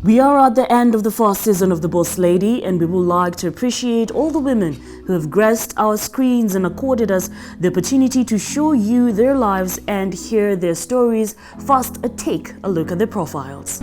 We are at the end of the first season of The Boss Lady, and we would like to appreciate all the women who have graced our screens and accorded us the opportunity to show you their lives and hear their stories. First, take a look at their profiles.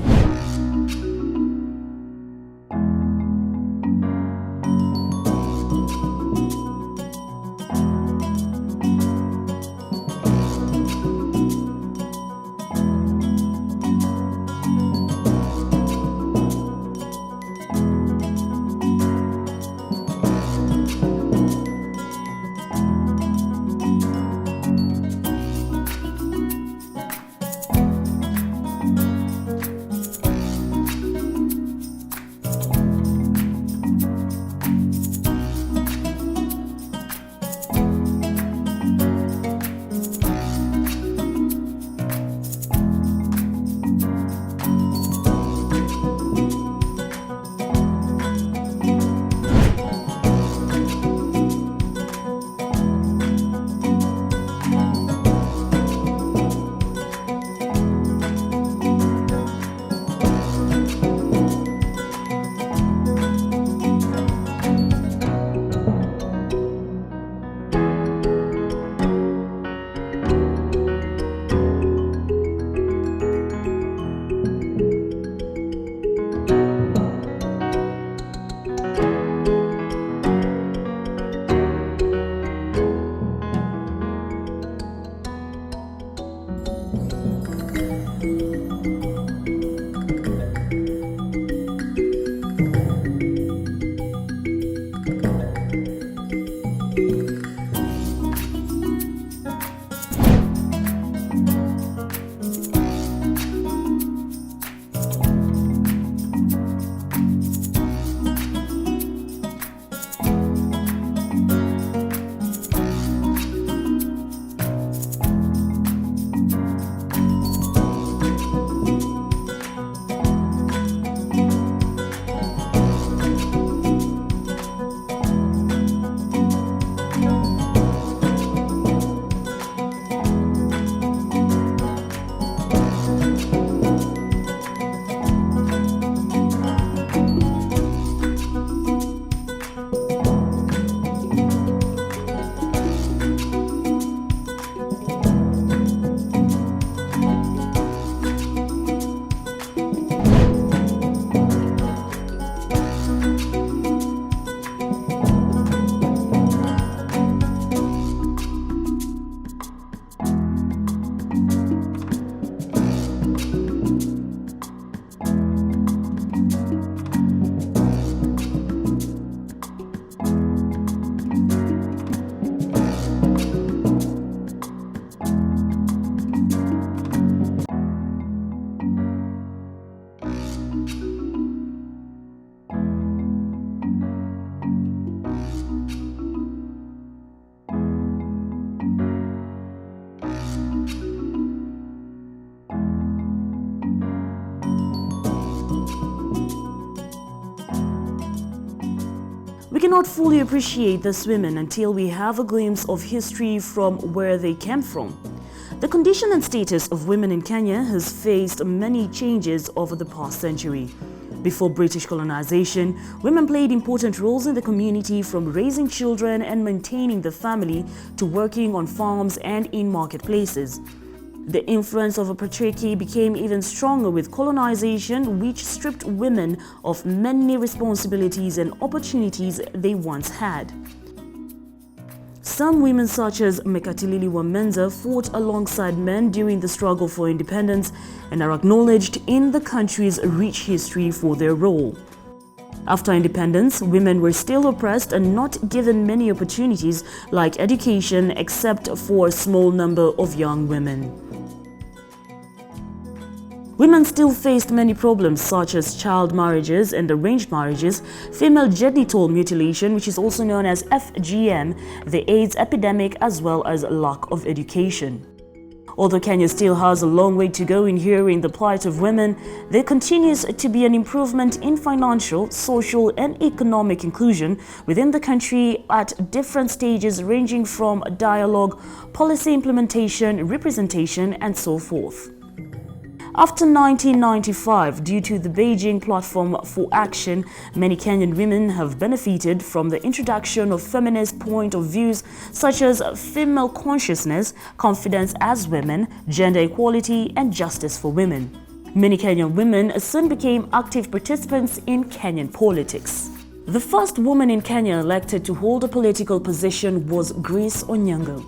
We cannot fully appreciate these women until we have a glimpse of history from where they came from. The condition and status of women in Kenya has faced many changes over the past century. Before British colonization, women played important roles in the community, from raising children and maintaining the family to working on farms and in marketplaces. The influence of a patriarchy became even stronger with colonization, which stripped women of many responsibilities and opportunities they once had. Some women, such as Mekatilili Wamenza, fought alongside men during the struggle for independence and are acknowledged in the country's rich history for their role. After independence, women were still oppressed and not given many opportunities like education, except for a small number of young women. Women still faced many problems such as child marriages and arranged marriages, female genital mutilation, which is also known as FGM, the AIDS epidemic, as well as lack of education. Although Kenya still has a long way to go in hearing the plight of women, there continues to be an improvement in financial, social, and economic inclusion within the country at different stages, ranging from dialogue, policy implementation, representation, and so forth. After 1995, due to the Beijing Platform for Action, many Kenyan women have benefited from the introduction of feminist point of views such as female consciousness, confidence as women, gender equality, and justice for women. Many Kenyan women soon became active participants in Kenyan politics. The first woman in Kenya elected to hold a political position was Grace Onyango.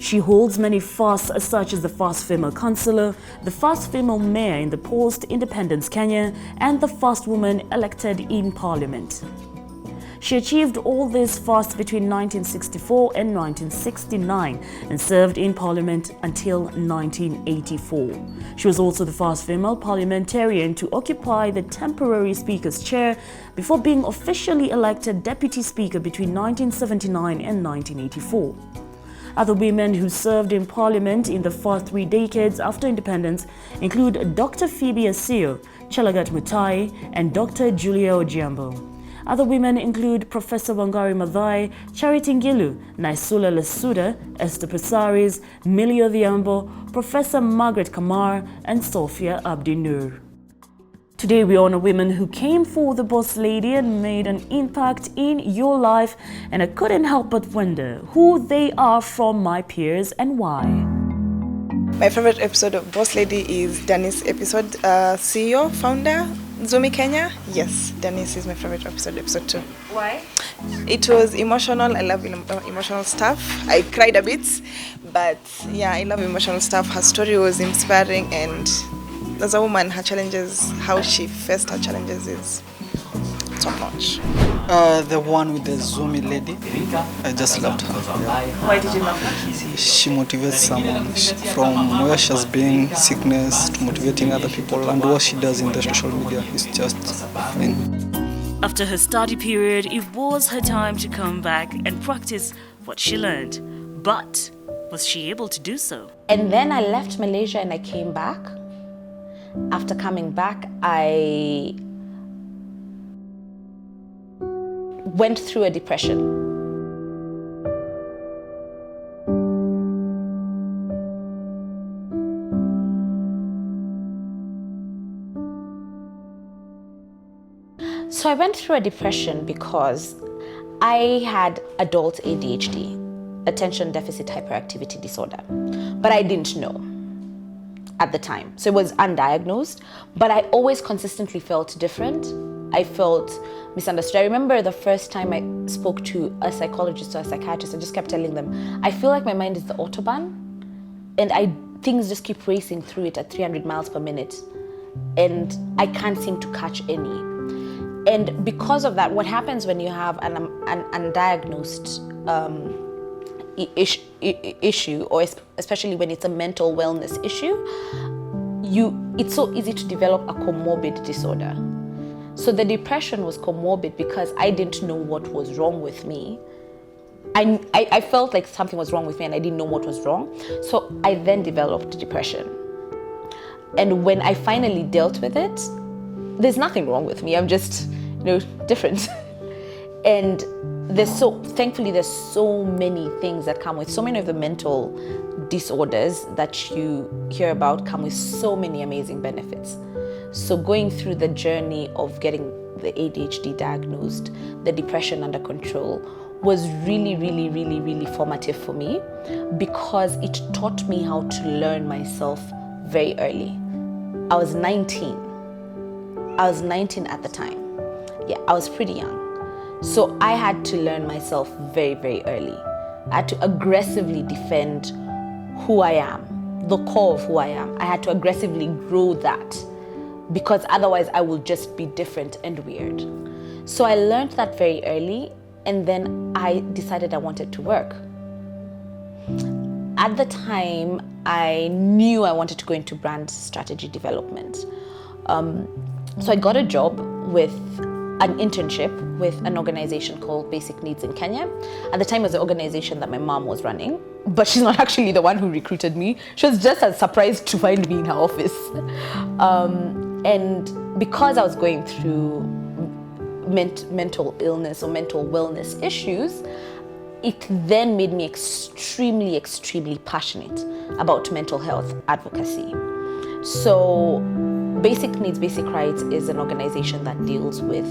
She holds many firsts such as the first female councillor, the first female mayor in the post-independence Kenya, and the first woman elected in parliament. She achieved all these firsts between 1964 and 1969 and served in parliament until 1984. She was also the first female parliamentarian to occupy the temporary speaker's chair before being officially elected deputy speaker between 1979 and 1984. Other women who served in parliament in the first 3 decades after independence include Dr. Phoebe Asio, Chelagat Mutai, and Dr. Julia Ojiambo. Other women include Professor Wangari Maathai, Charity Ngilu, Naisula Lesuda, Esther Passaris, Millie Odhiambo, Professor Margaret Kamar, and Sophia Abdi Nur. Today we honor women who came for the boss lady and made an impact in your life, and I couldn't help but wonder who they are from my peers and why. My favorite episode of Boss Lady is Dani's episode, CEO, founder, Zumi Kenya. Yes, Dani's is my favorite episode 2. Why? It was emotional. I love emotional stuff. I cried a bit, but yeah, I love emotional stuff. Her story was inspiring, and as a woman, her challenges, how she faced her challenges is top notch. The one with the Zoomy lady, I just loved her. Yeah. Why did you love her? She motivates someone from where she has been, sickness, to motivating other people, and what she does in the social media is just fine. After her study period, it was her time to come back and practice what she learned. But was she able to do so? And then I left Malaysia and I came back. After coming back, I went through a depression. So I went through a depression because I had adult ADHD, attention deficit hyperactivity disorder, but I didn't know at the time. So it was undiagnosed, but I always consistently felt different. I felt misunderstood. I remember the first time I spoke to a psychologist or a psychiatrist, I just kept telling them, I feel like my mind is the Autobahn, and things just keep racing through it at 300 miles per minute, and I can't seem to catch any. And because of that, what happens when you have an undiagnosed issue, or especially when it's a mental wellness issue, it's so easy to develop a comorbid disorder. So the depression was comorbid because I didn't know what was wrong with me. I felt like something was wrong with me and I didn't know what was wrong. So I then developed depression. And when I finally dealt with it, there's nothing wrong with me. I'm just, different. And thankfully there's so many things that come with, so many of the mental disorders that you hear about come with so many amazing benefits. So going through the journey of getting the ADHD diagnosed, the depression under control, was really, really, really, really formative for me, because it taught me how to learn myself very early. I was 19 at the time. Yeah, I was pretty young. So I had to learn myself very, very early. I had to aggressively defend who I am, the core of who I am. I had to aggressively grow that, because otherwise I will just be different and weird. So I learned that very early, and then I decided I wanted to work. At the time, I knew I wanted to go into brand strategy development. So I got a job with an internship with an organization called Basic Needs in Kenya. At the time, it was the organization that my mom was running, but she's not actually the one who recruited me. She was just as surprised to find me in her office. And because I was going through mental illness or mental wellness issues, it then made me extremely, extremely passionate about mental health advocacy. So Basic Needs, Basic Rights is an organization that deals with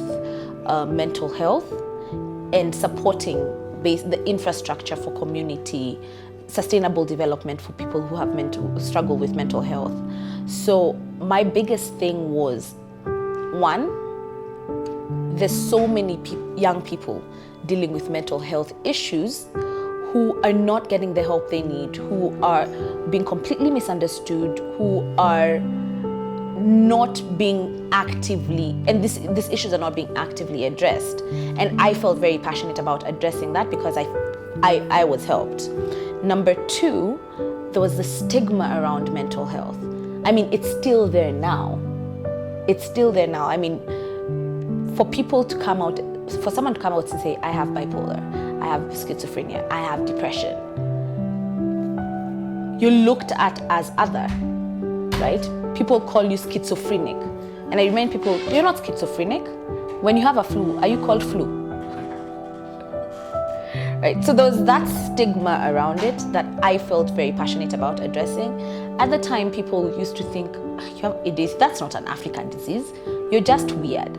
mental health and supporting the infrastructure for community, sustainable development for people who have struggle with mental health. So my biggest thing was, one, there's so many young people dealing with mental health issues who are not getting the help they need, who are being completely misunderstood, who are not being actively, and these issues are not being actively addressed. And I felt very passionate about addressing that because I was helped. Number two, there was the stigma around mental health. I mean, it's still there now. It's still there now. I mean, for someone to come out and say, I have bipolar, I have schizophrenia, I have depression, you're looked at as other, right? People call you schizophrenic. And I remind people, you're not schizophrenic. When you have a flu, are you called flu? Right? So there was that stigma around it that I felt very passionate about addressing. At the time, people used to think, you have ADHD, that's not an African disease. You're just weird.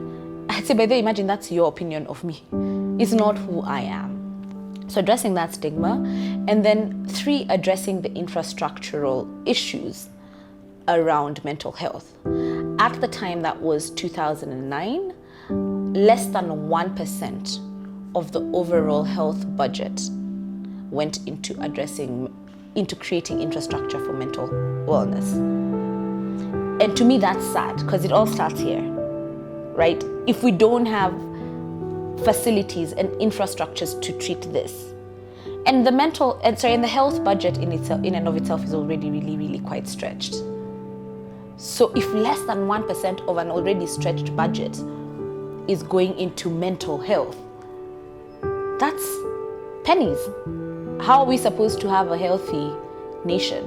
I'd say, by the way, imagine that's your opinion of me. It's not who I am. So addressing that stigma. And then three, addressing the infrastructural issues around mental health. At the time, that was 2009, less than 1% of the overall health budget went into creating infrastructure for mental wellness. And to me, that's sad because it all starts here, right? If we don't have facilities and infrastructures to treat this, and the health budget in and of itself is already really, really quite stretched. So if less than 1% of an already stretched budget is going into mental health, that's pennies. How are we supposed to have a healthy nation?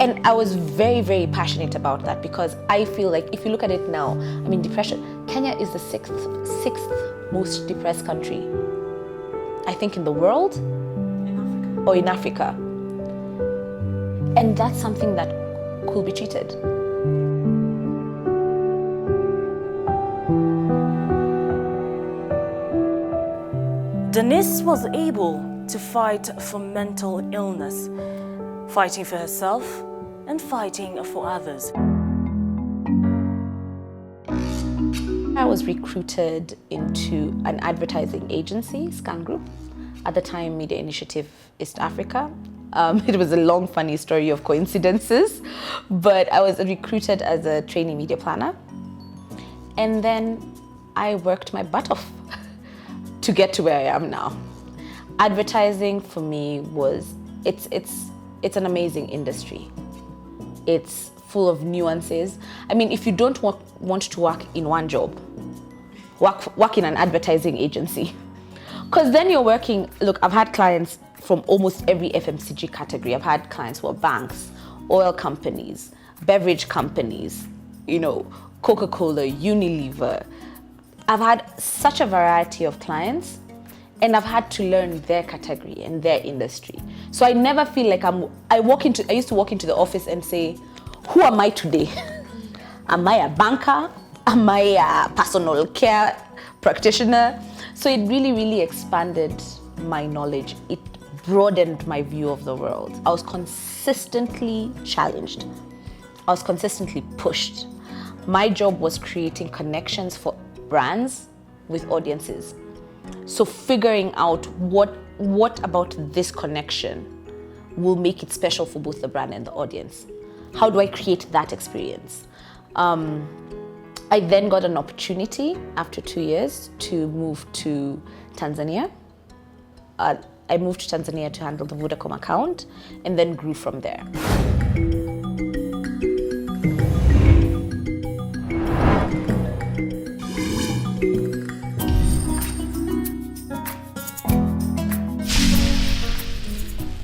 And I was very, very passionate about that because I feel like if you look at it now, I mean, depression, Kenya is the sixth most depressed country, I think, in the world or in Africa. And that's something that could be treated. Denise was able to fight for mental illness, fighting for herself and fighting for others. I was recruited into an advertising agency, Scan Group, at the time Media Initiative East Africa. It was a long, funny story of coincidences, but I was recruited as a trainee media planner. And then I worked my butt off to get to where I am now. Advertising for me it's an amazing industry. It's full of nuances. I mean, if you don't want to work in one job, work in an advertising agency. Because then you're working, look, I've had clients from almost every FMCG category. I've had clients who are banks, oil companies, beverage companies, Coca-Cola, Unilever. I've had such a variety of clients, and I've had to learn their category and their industry. So I never feel like I used to walk into the office and say, who am I today? Am I a banker? Am I a personal care practitioner? So it really, really expanded my knowledge. It broadened my view of the world. I was consistently challenged. I was consistently pushed. My job was creating connections for brands with audiences. So figuring out what about this connection will make it special for both the brand and the audience. How do I create that experience? I then got an opportunity after 2 years to move to Tanzania. I moved to Tanzania to handle the Vodacom account and then grew from there.